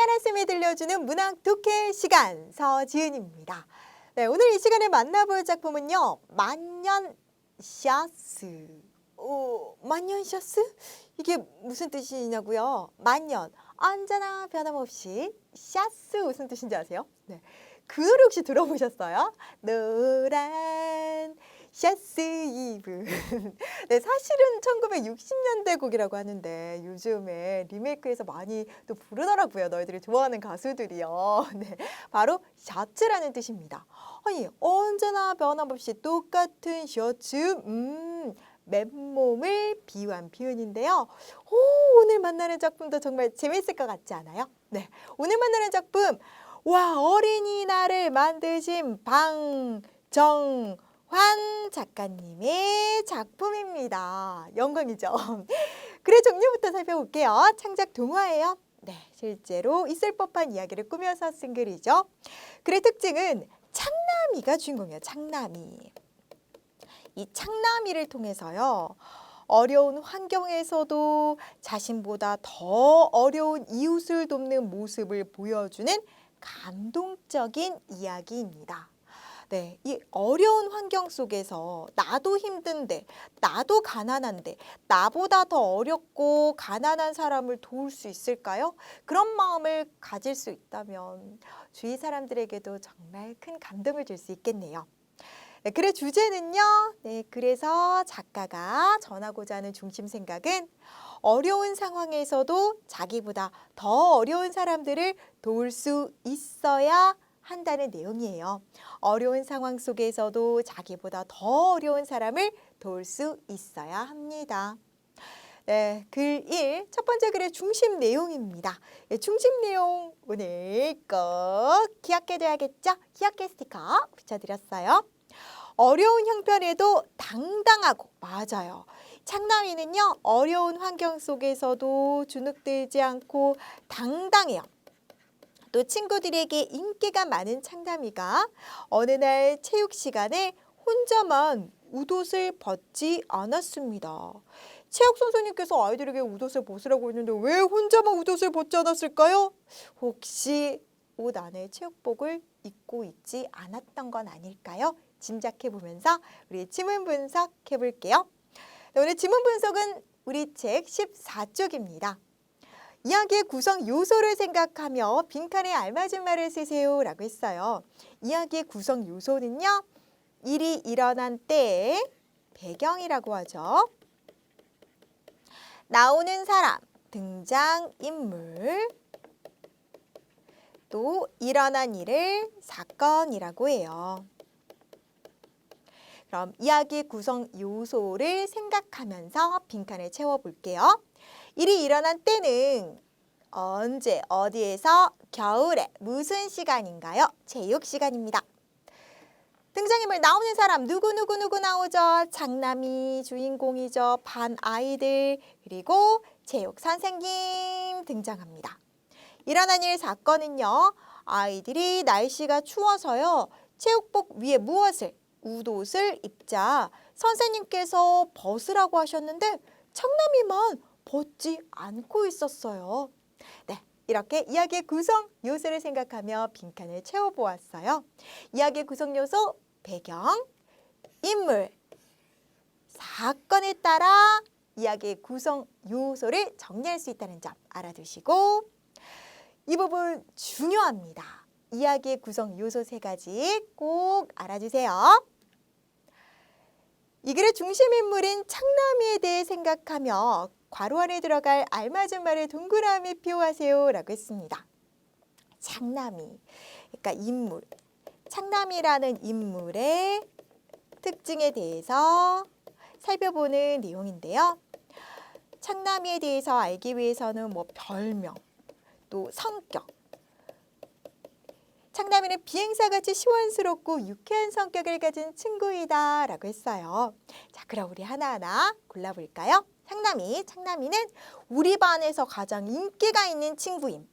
희한한 쌤이 들려주는 문학 독해 시간 서지은입니다. 네, 오늘 이 시간에 만나볼 작품은요. 만년샤스. 만년샤스? 이게 무슨 뜻이냐고요? 만년, 언제나 변함없이 샤스 무슨 뜻인지 아세요? 네. 그 노래 혹시 들어보셨어요? 노란 샤스 이브. 네, 사실은 1960년대 곡이라고 하는데 요즘에 리메이크해서 많이 또 부르더라고요. 너희들이 좋아하는 가수들이요. 네, 바로 셔츠라는 뜻입니다. 아니, 언제나 변함없이 똑같은 셔츠. 맨몸을 비유한 표현인데요. 오늘 만나는 작품도 정말 재밌을 것 같지 않아요? 네, 오늘 만나는 작품 어린이날을 만드신 방정환 작가님의 작품입니다. 영광이죠. 글의 종류부터 살펴볼게요. 창작 동화예요. 네, 실제로 있을 법한 이야기를 꾸며서 쓴 글이죠. 글의 특징은 창남이가 주인공이에요. 창남이. 이 창남이를 통해서요. 어려운 환경에서도 자신보다 더 어려운 이웃을 돕는 모습을 보여주는 감동적인 이야기입니다. 네, 이 어려운 환경 속에서 나도 힘든데, 나도 가난한데, 나보다 더 어렵고 가난한 사람을 도울 수 있을까요? 그런 마음을 가질 수 있다면 주위 사람들에게도 정말 큰 감동을 줄 수 있겠네요. 네, 글의 주제는요. 네, 그래서 작가가 전하고자 하는 중심 생각은 어려운 상황에서도 자기보다 더 어려운 사람들을 도울 수 있어야 한다는 내용이에요. 어려운 상황 속에서도 자기보다 더 어려운 사람을 도울 수 있어야 합니다. 네, 글 1, 첫 번째 글의 중심 내용입니다. 네, 중심 내용 오늘 꼭 기억해둬야겠죠? 기억해 스티커 붙여드렸어요. 어려운 형편에도 당당하고, 맞아요. 창남이는요, 어려운 환경 속에서도 주눅들지 않고 당당해요. 또 친구들에게 인기가 많은 창남이가 어느 날 체육 시간에 혼자만 웃옷을 벗지 않았습니다. 체육 선생님께서 아이들에게 웃옷을 벗으라고 했는데 왜 혼자만 웃옷을 벗지 않았을까요? 혹시 옷 안에 체육복을 입고 있지 않았던 건 아닐까요? 짐작해 보면서 우리 지문 분석해 볼게요. 오늘 지문 분석은 우리 책 14쪽입니다. 이야기의 구성 요소를 생각하며 빈칸에 알맞은 말을 쓰세요 라고 했어요. 이야기의 구성 요소는요. 일이 일어난 때의 배경이라고 하죠. 나오는 사람, 등장인물, 또 일어난 일을 사건이라고 해요. 그럼 이야기 구성 요소를 생각하면서 빈칸을 채워볼게요. 일이 일어난 때는 언제, 어디에서, 겨울에, 무슨 시간인가요? 체육 시간입니다. 등장인물 나오는 사람 누구 나오죠? 장남이 주인공이죠. 반 아이들 그리고 체육 선생님 등장합니다. 일어난 일 사건은요. 아이들이 날씨가 추워서요. 체육복 위에 무엇을? 웃옷을 입자 선생님께서 벗으라고 하셨는데 창남이만 벗지 않고 있었어요. 네, 이렇게 이야기의 구성 요소를 생각하며 빈칸을 채워보았어요. 이야기의 구성 요소, 배경, 인물, 사건에 따라 이야기의 구성 요소를 정리할 수 있다는 점 알아두시고 이 부분 중요합니다. 이야기의 구성 요소 3가지 꼭 알아주세요. 이 글의 중심 인물인 창남이에 대해 생각하며 괄호 안에 들어갈 알맞은 말을 동그라미 표하세요 라고 했습니다. 창남이, 그러니까 인물, 창남이라는 인물의 특징에 대해서 살펴보는 내용인데요. 창남이에 대해서 알기 위해서는 별명, 또 성격, 창남이는 비행사같이 시원스럽고 유쾌한 성격을 가진 친구이다 라고 했어요. 자, 그럼 우리 하나하나 골라볼까요? 창남이는 우리 반에서 가장 인기가 있는 친구임.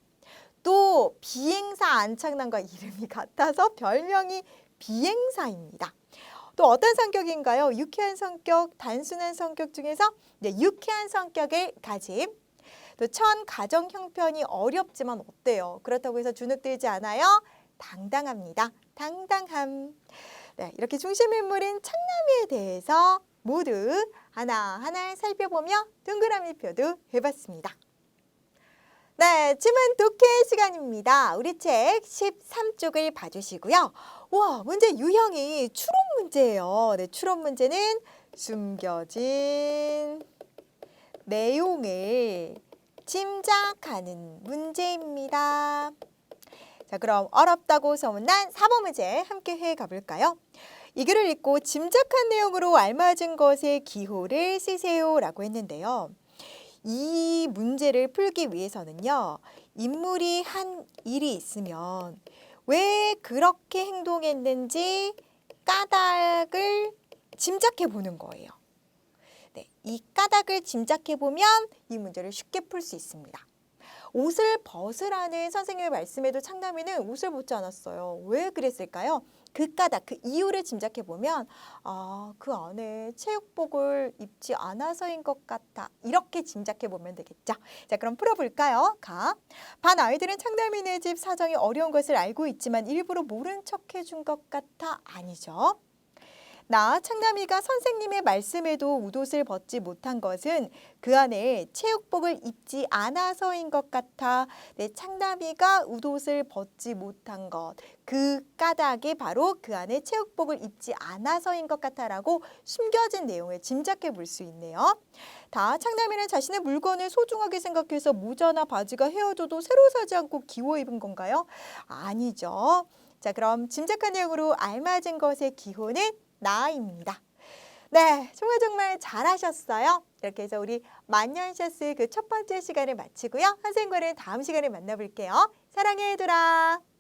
또 비행사 안창남과 이름이 같아서 별명이 비행사입니다. 또 어떤 성격인가요? 유쾌한 성격, 단순한 성격 중에서 유쾌한 성격을 가짐. 또 천 가정 형편이 어렵지만 어때요? 그렇다고 해서 주눅들지 않아요? 당당합니다. 당당함. 네, 이렇게 중심 인물인 창남이에 대해서 모두 하나하나 살펴보며 동그라미표도 해봤습니다. 네, 지문 독해 시간입니다. 우리 책 13쪽을 봐주시고요. 와, 문제 유형이 추론 문제예요. 네, 추론 문제는 숨겨진 내용을 짐작하는 문제입니다. 자, 그럼 어렵다고 소문난 4번 문제 함께 해 가볼까요? 이 글을 읽고 짐작한 내용으로 알맞은 것의 기호를 쓰세요 라고 했는데요. 이 문제를 풀기 위해서는요. 인물이 한 일이 있으면 왜 그렇게 행동했는지 까닭을 짐작해 보는 거예요. 네, 이 까닭을 짐작해 보면 이 문제를 쉽게 풀 수 있습니다. 옷을 벗으라는 선생님의 말씀에도 창남이는 옷을 벗지 않았어요. 왜 그랬을까요? 그 까닭, 그 이유를 짐작해 보면 그 안에 체육복을 입지 않아서인 것 같아. 이렇게 짐작해 보면 되겠죠. 자, 그럼 풀어볼까요? 반 아이들은 창남이네 집 사정이 어려운 것을 알고 있지만 일부러 모른 척 해준 것 같아. 아니죠. 나 창남이가 선생님의 말씀에도 웃옷을 벗지 못한 것은 그 안에 체육복을 입지 않아서인 것 같아. 네, 창남이가 웃옷을 벗지 못한 것, 그 까닭이 바로 그 안에 체육복을 입지 않아서인 것 같아라고 숨겨진 내용을 짐작해 볼 수 있네요. 창남이는 자신의 물건을 소중하게 생각해서 모자나 바지가 헤어져도 새로 사지 않고 기호 입은 건가요? 아니죠. 자, 그럼 짐작한 내용으로 알맞은 것의 기호는 나입니다. 네, 정말 잘하셨어요. 이렇게 해서 우리 만년샷스 그 첫 번째 시간을 마치고요. 선생님과는 다음 시간에 만나볼게요. 사랑해, 얘들아.